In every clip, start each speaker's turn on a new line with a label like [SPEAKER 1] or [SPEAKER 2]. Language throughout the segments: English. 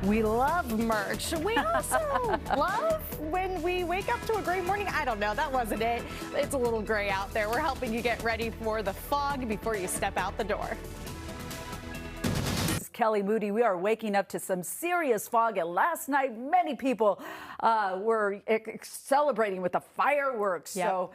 [SPEAKER 1] We love merch. We also love when we wake up to a great morning. I don't know, that wasn't it. It's a little gray out there. We're helping you get ready for the fog before you step out the door.
[SPEAKER 2] Kelley Moody. We are waking up to some serious fog, and last night many people were celebrating with the fireworks. Yep. So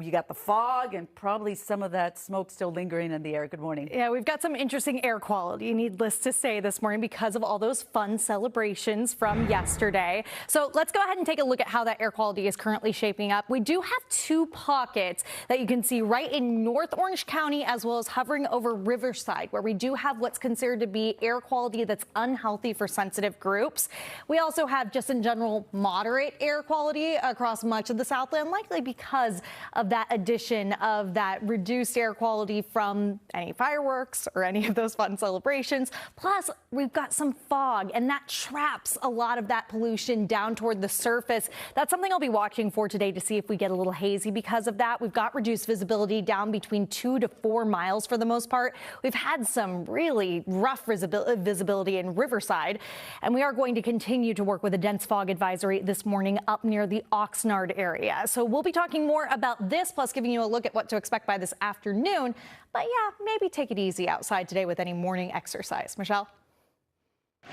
[SPEAKER 2] you got the fog and probably some of that smoke still lingering in the air. Good morning.
[SPEAKER 1] Yeah, we've got some interesting air quality, needless to say, this morning because of all those fun celebrations from yesterday. So let's go ahead and take a look at how that air quality is currently shaping up. We do have two pockets that you can see right in North Orange County, as well as hovering over Riverside, where we do have what's considered to be air quality that's unhealthy for sensitive groups. We also have just in general moderate air quality across much of the Southland, likely because of that addition of that reduced air quality from any fireworks or any of those fun celebrations. Plus, we've got some fog, and that traps a lot of that pollution down toward the surface. That's something I'll be watching for today to see if we get a little hazy because of that. We've got reduced visibility down between 2 to 4 miles for the most part. We've had some really rough visibility in Riverside, and we are going to continue to work with a dense fog advisory this morning up near the Oxnard area. So we'll be talking more about this, plus giving you a look at what to expect by this afternoon. But yeah, maybe take it easy outside today with any morning exercise. Michelle?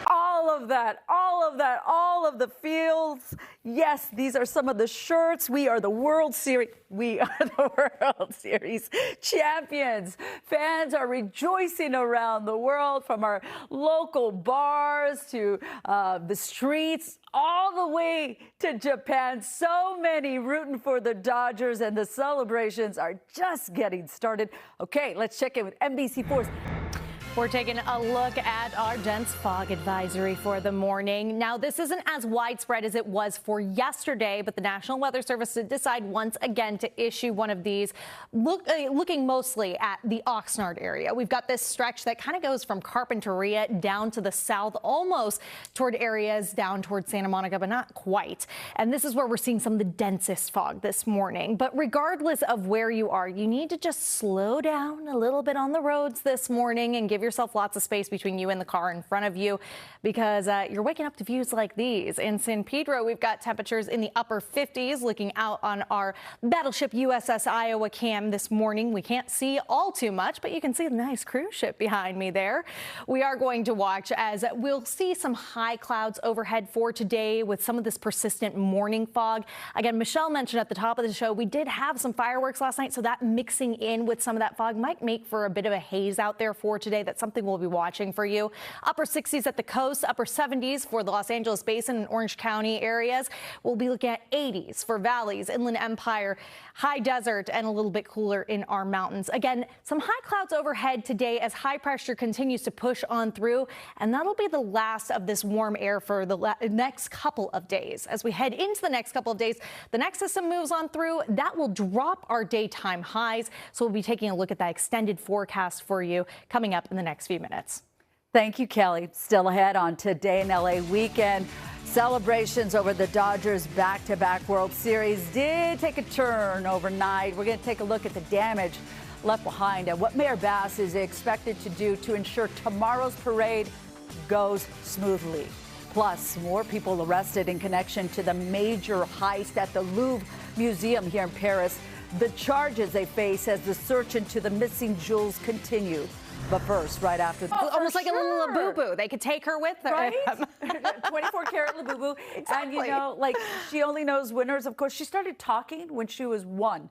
[SPEAKER 2] All of the fields. Yes, these are some of the shirts. We are the World Series. We are the World Series champions. Fans are rejoicing around the world, from our local bars to the streets, all the way to Japan. So many rooting for the Dodgers, and the celebrations are just getting started. Okay, let's check in with NBC4's.
[SPEAKER 1] We're taking a look at our dense fog advisory for the morning. Now, this isn't as widespread as it was for yesterday, but the National Weather Service did decide once again to issue one of these, looking mostly at the Oxnard area. We've got this stretch that kind of goes from Carpinteria down to the south, almost toward areas down toward Santa Monica, but not quite. And this is where we're seeing some of the densest fog this morning. But regardless of where you are, you need to just slow down a little bit on the roads this morning and give yourself lots of space between you and the car in front of you, because you're waking up to views like these. In San Pedro, we've got temperatures in the upper 50s, looking out on our battleship USS Iowa cam this morning. We can't see all too much, but you can see the nice cruise ship behind me there. We are going to watch as we'll see some high clouds overhead for today with some of this persistent morning fog. Again, Michelle mentioned at the top of the show, we did have some fireworks last night, so that mixing in with some of that fog might make for a bit of a haze out there for today. That's something we'll be watching for you. Upper 60s at the coast, upper 70s for the Los Angeles Basin and Orange County areas. We'll be looking at 80s for valleys, Inland Empire, high desert, and a little bit cooler in our mountains. Again, some high clouds overhead today as high pressure continues to push on through, and that'll be the last of this warm air for the next couple of days. As we head into the next couple of days, the next system moves on through. That will drop our daytime highs, so we'll be taking a look at that extended forecast for you coming up in the next few minutes.
[SPEAKER 2] Thank you, Kelley. Still ahead on Today in LA weekend. Celebrations over the Dodgers' back-to-back World Series did take a turn overnight. We're going to take a look at the damage left behind and what Mayor Bass is expected to do to ensure tomorrow's parade goes smoothly. Plus, more people arrested in connection to the major heist at the Louvre Museum here in Paris. The charges they face as the search into the missing jewels continue. But first, right after the
[SPEAKER 1] almost like a little Labubu. They could take her with them.
[SPEAKER 2] Right? 24-karat Labubu.
[SPEAKER 1] Exactly.
[SPEAKER 2] And, you know, like, she only knows winners. Of course, she started talking when she was 1.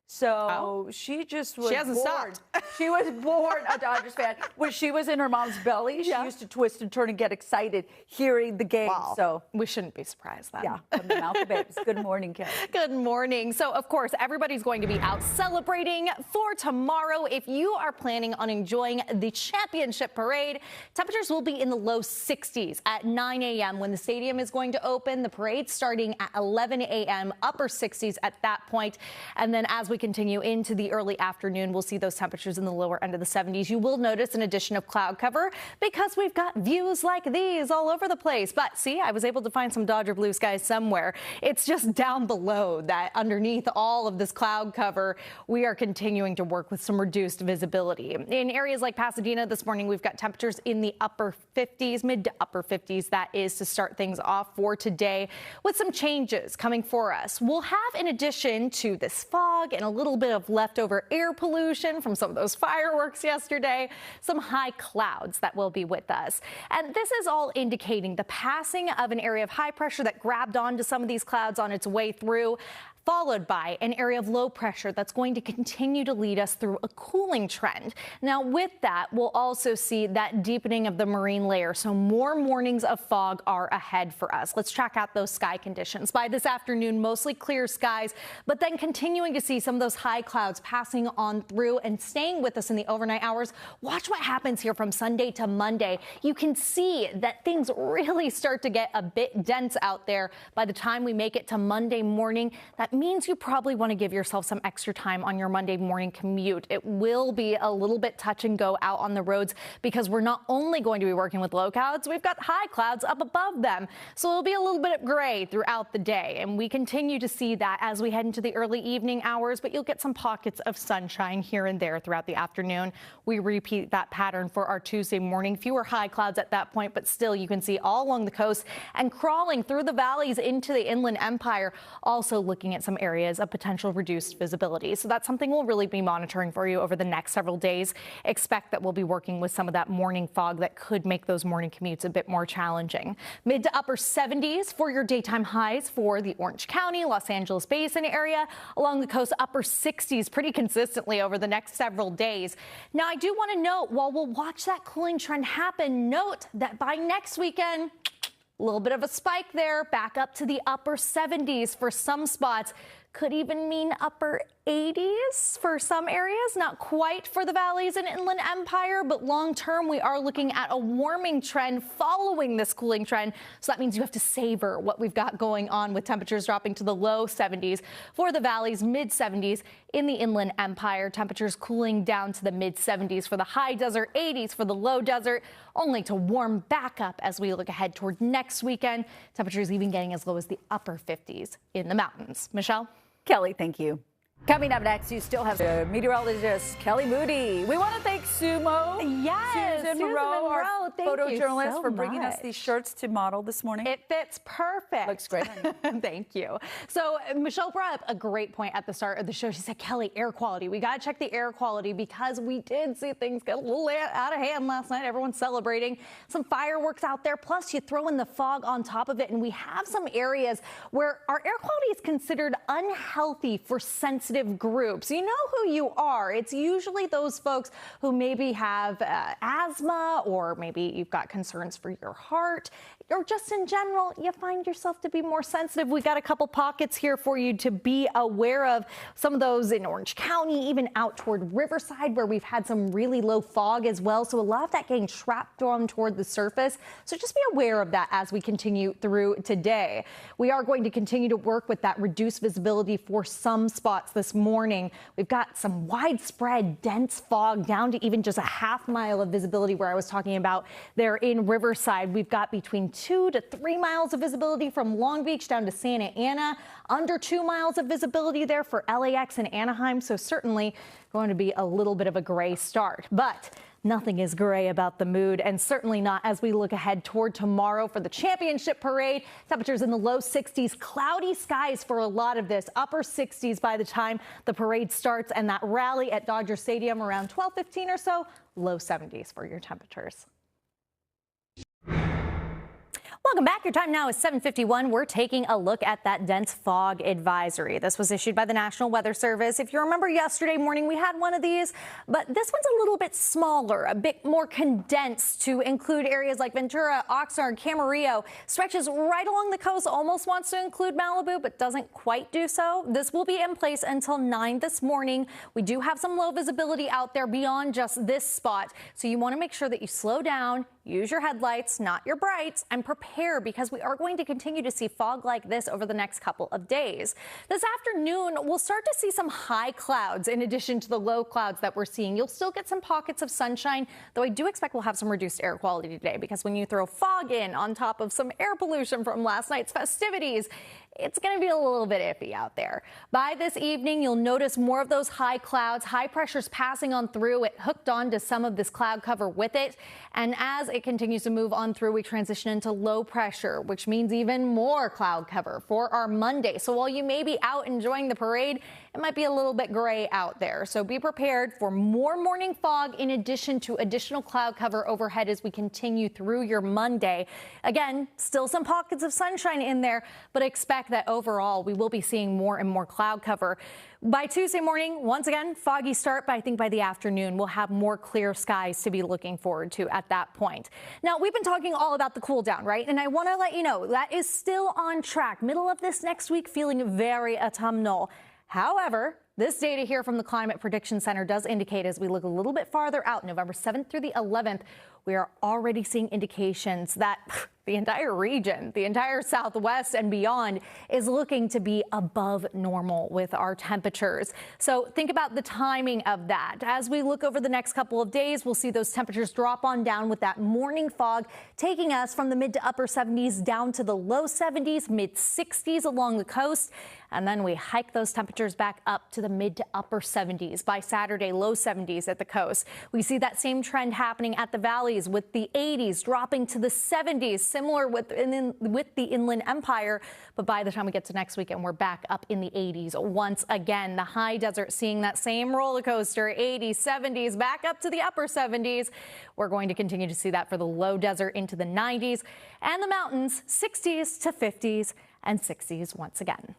[SPEAKER 2] So she just was
[SPEAKER 1] She hasn't
[SPEAKER 2] born.
[SPEAKER 1] stopped.
[SPEAKER 2] She was born a Dodgers fan. When she was in her mom's belly, she used to twist and turn and get excited hearing the game.
[SPEAKER 1] Wow.
[SPEAKER 2] So
[SPEAKER 1] we shouldn't be surprised then.
[SPEAKER 2] Yeah, from the mouth of babes. Good morning, Kelley.
[SPEAKER 1] Good morning. So, of course, everybody's going to be out celebrating for tomorrow. If you are planning on enjoying the championship parade, temperatures will be in the low 60s at 9 a.m. when the stadium is going to open. The parade starting at 11 a.m., upper 60s at that point. And then as we continue into the early afternoon, we'll see those temperatures in the lower end of the 70s. You will notice an addition of cloud cover because we've got views like these all over the place. But see, I was able to find some Dodger blue skies somewhere. It's just down below that underneath all of this cloud cover, we are continuing to work with some reduced visibility. In areas like Pasadena this morning, we've got temperatures in the upper 50s, mid to upper 50s. That is to start things off for today with some changes coming for us. We'll have, in addition to this fog and a little bit of leftover air pollution from some of those fireworks yesterday, some high clouds that will be with us. And this is all indicating the passing of an area of high pressure that grabbed onto some of these clouds on its way through, followed by an area of low pressure that's going to continue to lead us through a cooling trend. Now, with that, we'll also see that deepening of the marine layer, so more mornings of fog are ahead for us. Let's track out those sky conditions. By this afternoon, mostly clear skies, but then continuing to see some of those high clouds passing on through and staying with us in the overnight hours. Watch what happens here from Sunday to Monday. You can see that things really start to get a bit dense out there by the time we make it to Monday morning. That means you probably want to give yourself some extra time on your Monday morning commute. It will be a little bit touch and go out on the roads because we're not only going to be working with low clouds, we've got high clouds up above them. So it'll be a little bit of gray throughout the day. And we continue to see that as we head into the early evening hours, but you'll get some pockets of sunshine here and there throughout the afternoon. We repeat that pattern for our Tuesday morning. Fewer high clouds at that point, but still you can see all along the coast and crawling through the valleys into the Inland Empire, also looking at some areas of potential reduced visibility. So that's something we'll really be monitoring for you over the next several days. Expect that we'll be working with some of that morning fog that could make those morning commutes a bit more challenging. Mid to upper 70s for your daytime highs for the Orange County, Los Angeles Basin area. Along the coast, upper 60s pretty consistently over the next several days. Now, I do want to note, while we'll watch that cooling trend happen, note that by next weekend, a little bit of a spike there, back up to the upper 70s for some spots. Could even mean upper 80s for some areas, not quite for the valleys and Inland Empire, but long term we are looking at a warming trend following this cooling trend. So that means you have to savor what we've got going on with temperatures dropping to the low 70s for the valleys, mid 70s in the Inland Empire. Temperatures cooling down to the mid 70s for the high desert, 80s for the low desert, only to warm back up as we look ahead toward next weekend. Temperatures even getting as low as the upper 50s in the mountains. Michelle?
[SPEAKER 2] Kelly, thank you. Coming up next, you still have meteorologist Kelley Moody. We want to thank Sumo.
[SPEAKER 1] Yes,
[SPEAKER 2] Susan Moreau, our photojournalist, for bringing us these shirts to model this morning.
[SPEAKER 1] It fits perfect.
[SPEAKER 2] Looks great.
[SPEAKER 1] Thank you. So Michelle brought up a great point at the start of the show. She said, Kelly, air quality. We got to check the air quality because we did see things get a little out of hand last night. Everyone's celebrating some fireworks out there. Plus, you throw in the fog on top of it, and we have some areas where our air quality is considered unhealthy for sensitive groups. You know who you are. It's usually those folks who maybe have asthma, or maybe you've got concerns for your heart, or just in general, you find yourself to be more sensitive. We got a couple pockets here for you to be aware of. Some of those in Orange County, even out toward Riverside, where we've had some really low fog as well. So a lot of that getting trapped on toward the surface. So just be aware of that as we continue through today. We are going to continue to work with that reduced visibility for some spots this morning. We've got some widespread dense fog down to even just a half mile of visibility where I was talking about there in Riverside. We've got between 2 to 3 miles of visibility from Long Beach down to Santa Ana, under 2 miles of visibility there for LAX and Anaheim. So certainly going to be a little bit of a gray start, but nothing is gray about the mood, and certainly not as we look ahead toward tomorrow for the championship parade. Temperatures in the low 60s, cloudy skies for a lot of this, upper 60s by the time the parade starts, and that rally at Dodger Stadium around 12:15 or so, low 70s for your temperatures. Welcome back. Your time now is 7:51. We're taking a look at that dense fog advisory. This was issued by the National Weather Service. If you remember yesterday morning, we had one of these, but this one's a little bit smaller, a bit more condensed to include areas like Ventura, Oxnard, Camarillo. Stretches right along the coast, almost wants to include Malibu, but doesn't quite do so. This will be in place until 9 this morning. We do have some low visibility out there beyond just this spot, so you want to make sure that you slow down, use your headlights, not your brights, and prepare because we are going to continue to see fog like this over the next couple of days. This afternoon, we'll start to see some high clouds in addition to the low clouds that we're seeing. You'll still get some pockets of sunshine, though I do expect we'll have some reduced air quality today because when you throw fog in on top of some air pollution from last night's festivities, it's going to be a little bit iffy out there. By this evening, you'll notice more of those high clouds, high pressures passing on through. It hooked on to some of this cloud cover with it. And as it continues to move on through, we transition into low pressure, which means even more cloud cover for our Monday. So while you may be out enjoying the parade, it might be a little bit gray out there. So be prepared for more morning fog in addition to additional cloud cover overhead as we continue through your Monday. Again, still some pockets of sunshine in there, but expect that overall we will be seeing more and more cloud cover. By Tuesday morning, once again, foggy start, but I think by the afternoon we'll have more clear skies to be looking forward to at that point. Now, we've been talking all about the cool down, right? And I want to let you know that is still on track. Middle of this next week feeling very autumnal. However, this data here from the Climate Prediction Center does indicate as we look a little bit farther out, November 7th through the 11th, we are already seeing indications that the entire region, the entire Southwest and beyond is looking to be above normal with our temperatures. So think about the timing of that. As we look over the next couple of days, we'll see those temperatures drop on down with that morning fog, taking us from the mid to upper 70s down to the low 70s, mid 60s along the coast. And then we hike those temperatures back up to the mid to upper 70s by Saturday, low 70s at the coast. We see that same trend happening at the valleys with the 80s dropping to the 70s, similar with the Inland Empire. But by the time we get to next weekend, we're back up in the 80s once again. The high desert seeing that same roller coaster, 80s, 70s, back up to the upper 70s. We're going to continue to see that for the low desert into the 90s and the mountains, 60s to 50s and 60s once again.